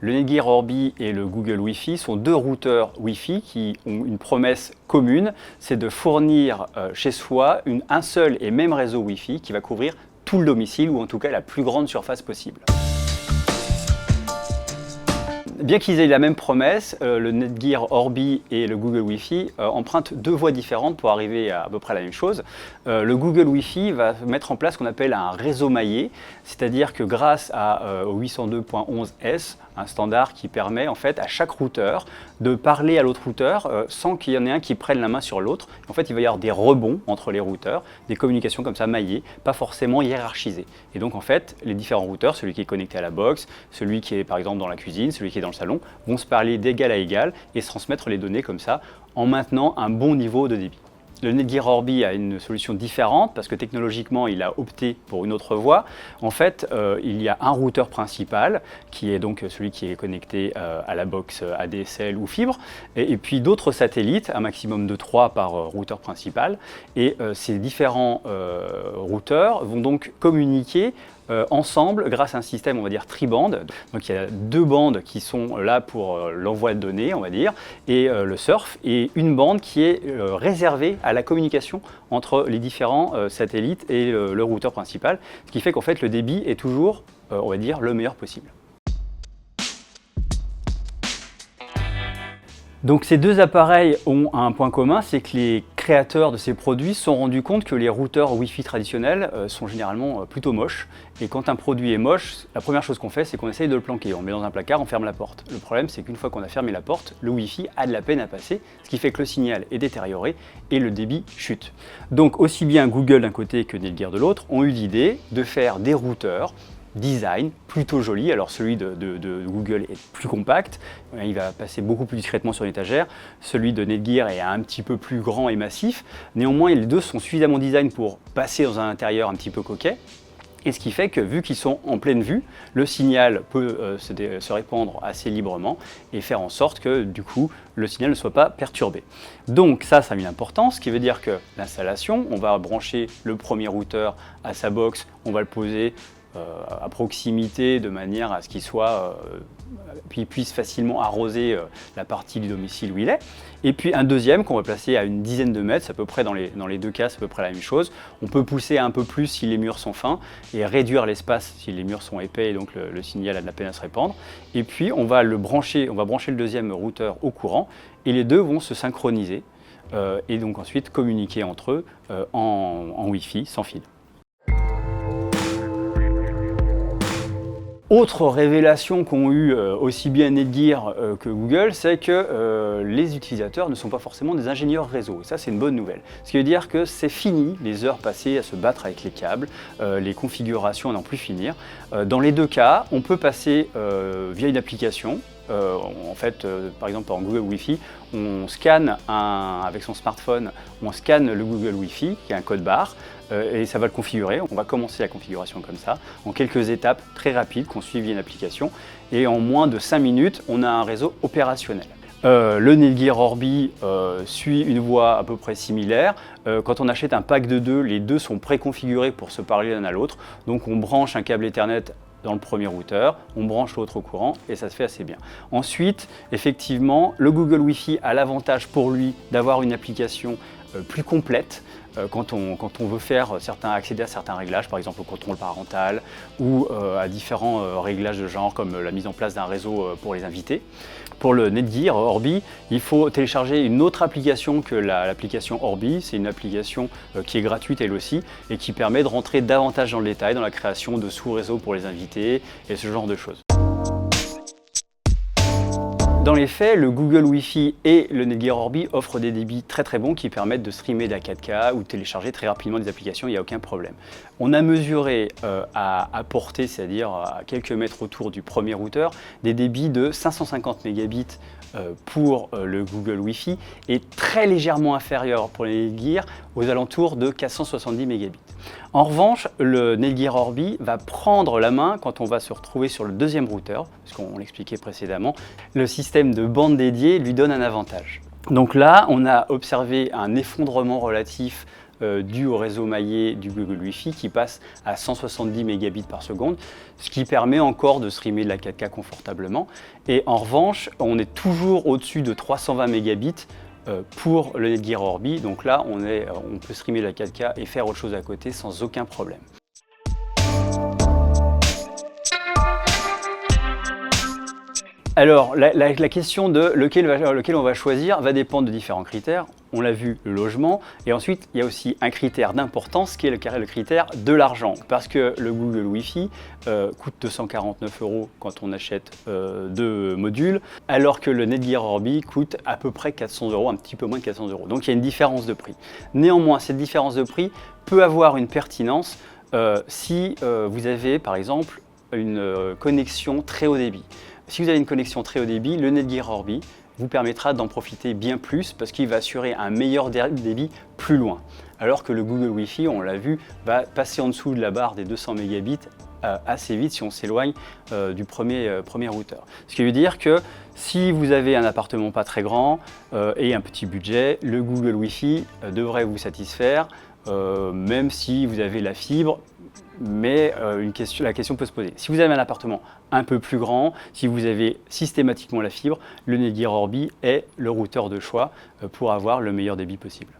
Le Netgear Orbi et le Google Wi-Fi sont deux routeurs Wi-Fi qui ont une promesse commune, c'est de fournir chez soi un seul et même réseau Wi-Fi qui va couvrir tout le domicile ou en tout cas la plus grande surface possible. Bien qu'ils aient la même promesse, le Netgear Orbi et le Google Wi-Fi empruntent deux voies différentes pour arriver à peu près la même chose. Le Google Wi-Fi va mettre en place ce qu'on appelle un réseau maillé, c'est-à-dire que grâce au 802.11s, un standard qui permet en fait à chaque routeur de parler à l'autre routeur sans qu'il y en ait un qui prenne la main sur l'autre. En fait, il va y avoir des rebonds entre les routeurs, des communications comme ça maillées, pas forcément hiérarchisées. Et donc en fait, les différents routeurs, celui qui est connecté à la box, celui qui est par exemple dans la cuisine, celui qui est dans le salon, vont se parler d'égal à égal et se transmettre les données comme ça en maintenant un bon niveau de débit. Le Netgear Orbi a une solution différente parce que technologiquement il a opté pour une autre voie. En fait, il y a un routeur principal qui est donc celui qui est connecté à la box ADSL ou fibre et puis d'autres satellites, un maximum de 3 par routeur principal. Et ces différents routeurs vont donc communiquer ensemble grâce à un système on va dire tri-band. Donc il y a deux bandes qui sont là pour l'envoi de données on va dire et le surf et une bande qui est réservée à la communication entre les différents satellites et le routeur principal, ce qui fait qu'en fait le débit est toujours on va dire le meilleur possible. Donc ces deux appareils ont un point commun, c'est que les créateurs de ces produits se sont rendus compte que les routeurs Wi-Fi traditionnels sont généralement plutôt moches. Et quand un produit est moche, la première chose qu'on fait, c'est qu'on essaye de le planquer. On le met dans un placard, on ferme la porte. Le problème, c'est qu'une fois qu'on a fermé la porte, le Wi-Fi a de la peine à passer, ce qui fait que le signal est détérioré et le débit chute. Donc aussi bien Google d'un côté que Netgear de l'autre ont eu l'idée de faire des routeurs design plutôt joli. Alors celui de Google est plus compact, il va passer beaucoup plus discrètement sur l'étagère. Celui de Netgear est un petit peu plus grand et massif. Néanmoins, les deux sont suffisamment design pour passer dans un intérieur un petit peu coquet. Et ce qui fait que vu qu'ils sont en pleine vue, le signal peut se répandre assez librement et faire en sorte que du coup le signal ne soit pas perturbé. Donc ça a une importance, ce qui veut dire que l'installation, on va brancher le premier routeur à sa box, on va le poser à proximité de manière à ce qu'il soit, puis puisse facilement arroser la partie du domicile où il est. Et puis un deuxième qu'on va placer à une dizaine de mètres, c'est à peu près dans les deux cas, c'est à peu près la même chose. On peut pousser un peu plus si les murs sont fins et réduire l'espace si les murs sont épais et donc le signal a de la peine à se répandre. Et puis on va brancher le deuxième routeur au courant et les deux vont se synchroniser et donc ensuite communiquer entre eux en Wi-Fi sans fil. Autre révélation qu'ont eu aussi bien Netgear que Google, c'est que les utilisateurs ne sont pas forcément des ingénieurs réseau. Et ça, c'est une bonne nouvelle. Ce qui veut dire que c'est fini les heures passées à se battre avec les câbles, les configurations à n'en plus finir. Dans les deux cas, on peut passer via une application. En fait, par exemple, en Google Wi-Fi, on scanne avec son smartphone, on scanne le Google Wi-Fi, qui est un code barre, et ça va le configurer. On va commencer la configuration comme ça, en quelques étapes très rapides qu'on suit via une application, et en moins de 5 minutes, on a un réseau opérationnel. Le Netgear Orbi suit une voie à peu près similaire. Quand on achète un pack de deux, les deux sont préconfigurés pour se parler l'un à l'autre. Donc on branche un câble Ethernet dans le premier routeur, on branche l'autre au courant et ça se fait assez bien. Ensuite, effectivement, le Google Wi-Fi a l'avantage pour lui d'avoir une application plus complète quand on veut accéder à certains réglages, par exemple au contrôle parental ou à différents réglages de genre comme la mise en place d'un réseau pour les invités. Pour le Netgear Orbi, il faut télécharger une autre application que l'application Orbi. C'est une application qui est gratuite elle aussi et qui permet de rentrer davantage dans le détail dans la création de sous-réseaux pour les invités et ce genre de choses. Dans les faits, le Google Wi-Fi et le Netgear Orbi offrent des débits très très bons qui permettent de streamer de la 4K ou de télécharger très rapidement des applications, il n'y a aucun problème. On a mesuré à portée, c'est-à-dire à quelques mètres autour du premier routeur, des débits de 550 mégabits pour le Google Wi-Fi et très légèrement inférieur pour les Netgear aux alentours de 470 mégabits. En revanche, le Netgear Orbi va prendre la main quand on va se retrouver sur le deuxième routeur, parce qu'on l'expliquait précédemment, le système de bande dédiée lui donne un avantage. Donc là, on a observé un effondrement relatif dû au réseau maillé du Google Wi-Fi qui passe à 170 mégabits par seconde, ce qui permet encore de streamer de la 4K confortablement. Et en revanche, on est toujours au-dessus de 320 mégabits pour le Netgear Orbi. Donc là, on peut streamer de la 4K et faire autre chose à côté sans aucun problème. Alors, la question de lequel on va choisir va dépendre de différents critères. On l'a vu, le logement. Et ensuite, il y a aussi un critère d'importance qui est le critère de l'argent. Parce que le Google Wi-Fi coûte 249 € quand on achète 2 modules, alors que le Netgear Orbi coûte à peu près 400 €, un petit peu moins de 400 €. Donc, il y a une différence de prix. Néanmoins, cette différence de prix peut avoir une pertinence si vous avez, par exemple, une connexion très haut débit. Si vous avez une connexion très haut débit, le Netgear Orbi vous permettra d'en profiter bien plus parce qu'il va assurer un meilleur débit plus loin. Alors que le Google Wi-Fi, on l'a vu, va passer en dessous de la barre des 200 mégabits assez vite si on s'éloigne du premier routeur. Ce qui veut dire que si vous avez un appartement pas très grand et un petit budget, le Google Wi-Fi devrait vous satisfaire, même si vous avez la fibre. Mais la question peut se poser. Si vous avez un appartement un peu plus grand, si vous avez systématiquement la fibre, le Netgear Orbi est le routeur de choix pour avoir le meilleur débit possible.